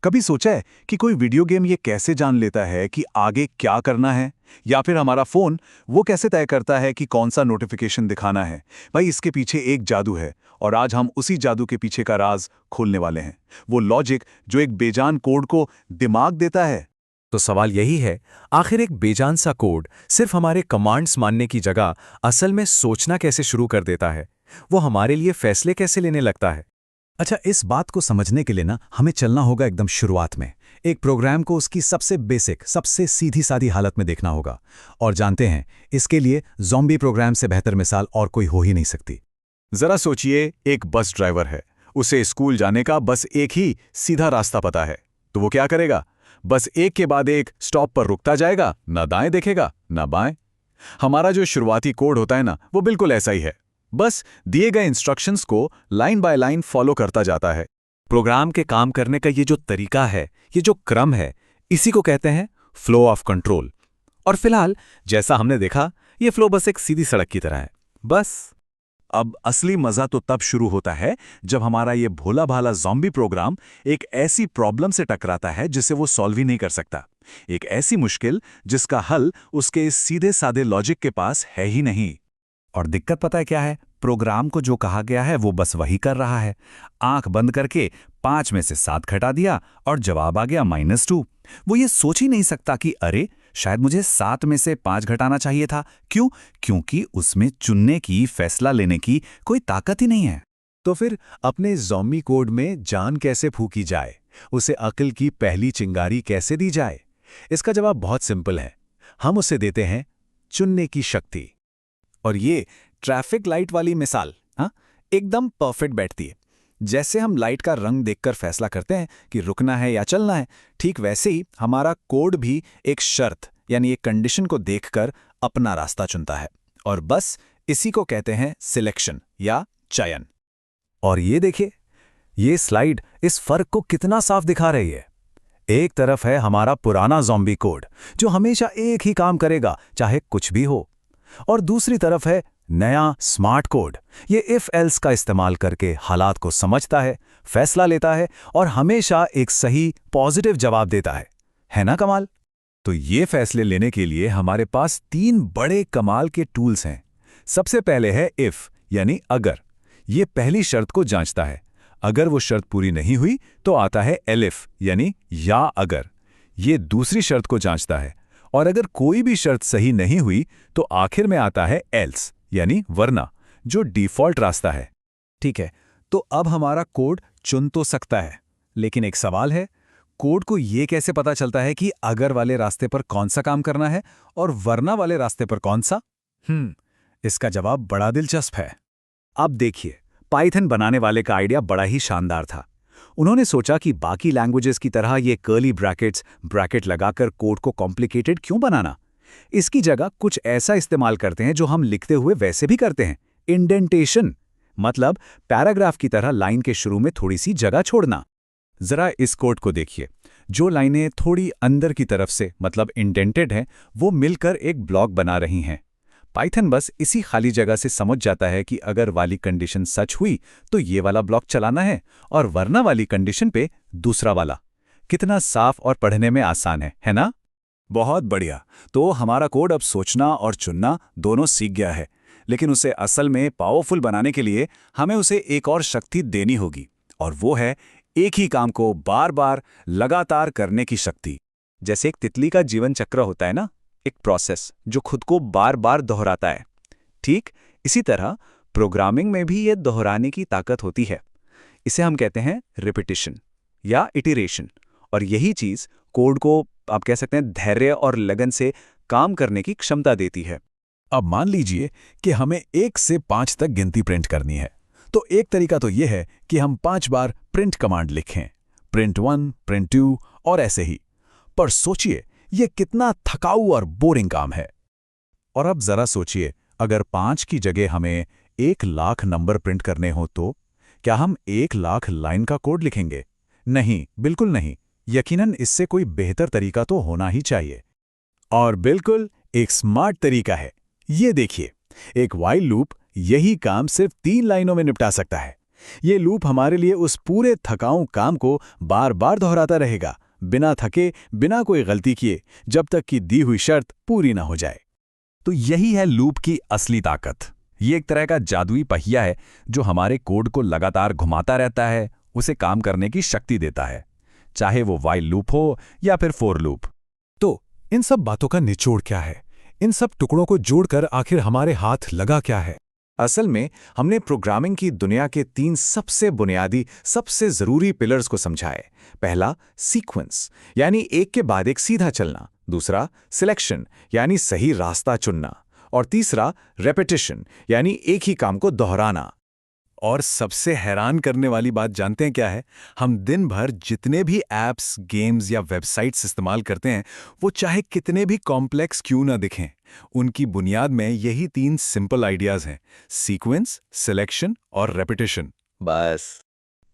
कभी सोचा है कि कोई वीडियो गेम ये कैसे जान लेता है कि आगे क्या करना है? या फिर हमारा फोन वो कैसे तय करता है कि कौन सा नोटिफिकेशन दिखाना है? भाई इसके पीछे एक जादू है और आज हम उसी जादू के पीछे का राज खोलने वाले हैं। वो लॉजिक जो एक बेजान कोड को दिमाग देता है। तो सवाल यही है, आखिर एक बेजान सा कोड सिर्फ हमारे कमांड्स मानने की जगह असल में सोचना कैसे शुरू कर देता है? वो हमारे लिए फैसले कैसे लेने लगता है? अच्छा, इस बात को समझने के लिए ना हमें चलना होगा एकदम शुरुआत में। एक प्रोग्राम को उसकी सबसे बेसिक, सबसे सीधी सादी हालत में देखना होगा। और जानते हैं, इसके लिए ज़ॉम्बी प्रोग्राम से बेहतर मिसाल और कोई हो ही नहीं सकती। जरा सोचिए, एक बस ड्राइवर है, उसे स्कूल जाने का बस एक ही सीधा रास्ता पता है। तो वो क्या करेगा? बस एक के बाद एक स्टॉप पर रुकता जाएगा, ना दाएं देखेगा ना बाएं। हमारा जो शुरुआती कोड होता है ना, वो बिल्कुल ऐसा ही है। बस दिए गए इंस्ट्रक्शंस को लाइन बाय लाइन फॉलो करता जाता है। प्रोग्राम के काम करने का ये जो तरीका है, ये जो क्रम है, इसी को कहते हैं फ्लो ऑफ कंट्रोल। और फिलहाल जैसा हमने देखा, ये फ्लो बस एक सीधी सड़क की तरह है। बस अब असली मजा तो तब शुरू होता है जब हमारा ये भोला भाला ज़ॉम्बी प्रोग्राम एक ऐसी प्रॉब्लम से टकराता है जिसे वो सॉल्व ही नहीं कर सकता। एक ऐसी मुश्किल जिसका हल उसके इस सीधे साधे लॉजिक के पास है ही नहीं। और दिक्कत पता है क्या है? प्रोग्राम को जो कहा गया है वो बस वही कर रहा है। आंख बंद करके 5 में से 7 घटा दिया और जवाब आ गया -2। वो ये सोच ही नहीं सकता कि अरे, शायद मुझे 7 में से 5 घटाना चाहिए था। क्यों? क्योंकि उसमें चुनने की, फैसला लेने की कोई ताकत ही नहीं है। तो फिर अपने ज़ॉम्बी कोड में जान कैसे फूकी जाए? उसे अक्ल की पहली चिंगारी कैसे दी जाए? इसका जवाब बहुत सिंपल है। हम उसे देते हैं चुनने की शक्ति। और ये ट्रैफिक लाइट वाली मिसाल एकदम परफेक्ट बैठती है। जैसे हम लाइट का रंग देखकर फैसला करते हैं कि रुकना है या चलना है, ठीक वैसे ही हमारा कोड भी एक शर्त यानी एक कंडीशन को देखकर अपना रास्ता चुनता है। और बस इसी को कहते हैं सिलेक्शन या चयन। और ये देखिए, ये स्लाइड इस फर्क को कितना साफ दिखा रही है। एक तरफ है हमारा पुराना ज़ॉम्बी कोड जो हमेशा एक ही काम करेगा चाहे कुछ भी हो, और दूसरी तरफ है नया स्मार्ट कोड। ये इफ एल्स का इस्तेमाल करके हालात को समझता है, फैसला लेता है और हमेशा एक सही पॉजिटिव जवाब देता है ना कमाल? तो ये फैसले लेने के लिए हमारे पास 3 बड़े कमाल के टूल्स हैं। सबसे पहले है इफ यानी अगर। ये पहली शर्त को जांचता है। अगर वो शर्त पूरी नहीं हुई तो आता है एलिफ यानी या अगर। ये दूसरी शर्त को जांचता है। और अगर कोई भी शर्त सही नहीं हुई तो आखिर में आता है एल्स यानी वरना, जो डिफ़ॉल्ट रास्ता है। ठीक है, तो अब हमारा कोड चुन तो सकता है, लेकिन एक सवाल है, कोड को ये कैसे पता चलता है कि अगर वाले रास्ते पर कौन सा काम करना है और वरना वाले रास्ते पर कौन सा? इसका जवाब बड़ा दिलचस्प है। अब देखिए, पाइथन बनाने वाले का आइडिया बड़ा ही शानदार था। उन्होंने सोचा कि बाकी लैंग्वेजेस की तरह ये कर्ली ब्रैकेट लगाकर कोड को कॉम्प्लिकेटेड क्यों बनाना। इसकी जगह कुछ ऐसा इस्तेमाल करते हैं जो हम लिखते हुए वैसे भी करते हैं, इंडेंटेशन। मतलब पैराग्राफ की तरह लाइन के शुरू में थोड़ी सी जगह छोड़ना। जरा इस कोड को देखिए। जो लाइनें थोड़ी अंदर की तरफ से मतलब इंडेंटेड हैं, वो मिलकर एक ब्लॉक बना रही हैं। पाइथन बस इसी खाली जगह से समझ जाता है कि अगर वाली कंडीशन सच हुई तो ये वाला ब्लॉक चलाना है और वरना वाली कंडीशन पे दूसरा वाला। कितना साफ और पढ़ने में आसान है ना? बहुत बढ़िया। तो हमारा कोड अब सोचना और चुनना दोनों सीख गया है, लेकिन उसे असल में पावरफुल बनाने के लिए हमें उसे एक और शक्ति देनी होगी, और वो है एक ही काम को बार बार लगातार करने की शक्ति। जैसे एक तितली का जीवन चक्र होता है ना, एक प्रोसेस जो खुद को बार बार दोहराता है, ठीक इसी तरह प्रोग्रामिंग में भी ये दोहराने की ताकत होती है। इसे हम कहते हैं रिपीटिशन या इटरेशन, और यही चीज कोड को आप कह सकते हैं धैर्य और लगन से काम करने की क्षमता देती है। अब मान लीजिए कि हमें 1 से 5 तक गिनती प्रिंट करनी है, तो एक तरीका तो यह है कि हम 5 बार प्रिंट कमांड लिखें, प्रिंट 1, प्रिंट 2 और ऐसे ही। पर सोचिए, यह कितना थकाऊ और बोरिंग काम है। और अब जरा सोचिए, अगर 5 की जगह हमें 1,00,000 नंबर प्रिंट करने हो तो क्या हम 1,00,000 लाइन का कोड लिखेंगे? नहीं, बिल्कुल नहीं। यकीनन इससे कोई बेहतर तरीका तो होना ही चाहिए। और बिल्कुल एक स्मार्ट तरीका है। ये देखिए, एक व्हाइल लूप यही काम सिर्फ 3 लाइनों में निपटा सकता है। ये लूप हमारे लिए उस पूरे थकाऊ काम को बार बार दोहराता रहेगा, बिना थके, बिना कोई गलती किए, जब तक कि दी हुई शर्त पूरी ना हो जाए। तो यही है लूप की असली ताकत। ये एक तरह का जादुई पहिया है जो हमारे कोड को लगातार घुमाता रहता है, उसे काम करने की शक्ति देता है, चाहे वो वाइल लूप हो या फिर फोर लूप। तो इन सब बातों का निचोड़ क्या है? इन सब टुकड़ों को जोड़कर आखिर हमारे हाथ लगा क्या है? असल में हमने प्रोग्रामिंग की दुनिया के 3 सबसे बुनियादी, सबसे जरूरी पिलर्स को समझाए। पहला सीक्वेंस, यानी एक के बाद एक सीधा चलना। दूसरा सिलेक्शन, यानी सही रास्ता चुनना। और तीसरा रेपिटेशन, यानी एक ही काम को दोहराना। और सबसे हैरान करने वाली बात जानते हैं क्या है? हम दिन भर जितने भी ऐप्स, गेम्स या वेबसाइट्स इस्तेमाल करते हैं, वो चाहे कितने भी कॉम्प्लेक्स क्यों ना दिखें, उनकी बुनियाद में यही 3 सिंपल आइडियाज हैं: सीक्वेंस, सिलेक्शन और रेपिटेशन। बस।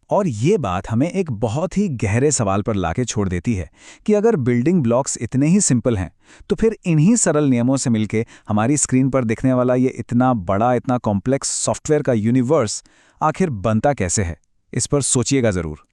और ये बात हमें एक बहुत ही गहरे सवाल पर लाके छोड़ देती है कि अगर बिल्डिंग ब्लॉक्स इतने ही सिंपल हैं, तो फिर इन्हीं सरल नियमों से मिलके हमारी स्क्रीन पर दिखने वाला ये इतना बड़ा, इतना कॉम्प्लेक्स सॉफ्टवेयर का यूनिवर्स आखिर बनता कैसे है? इस पर सोचिएगा ज़रूर।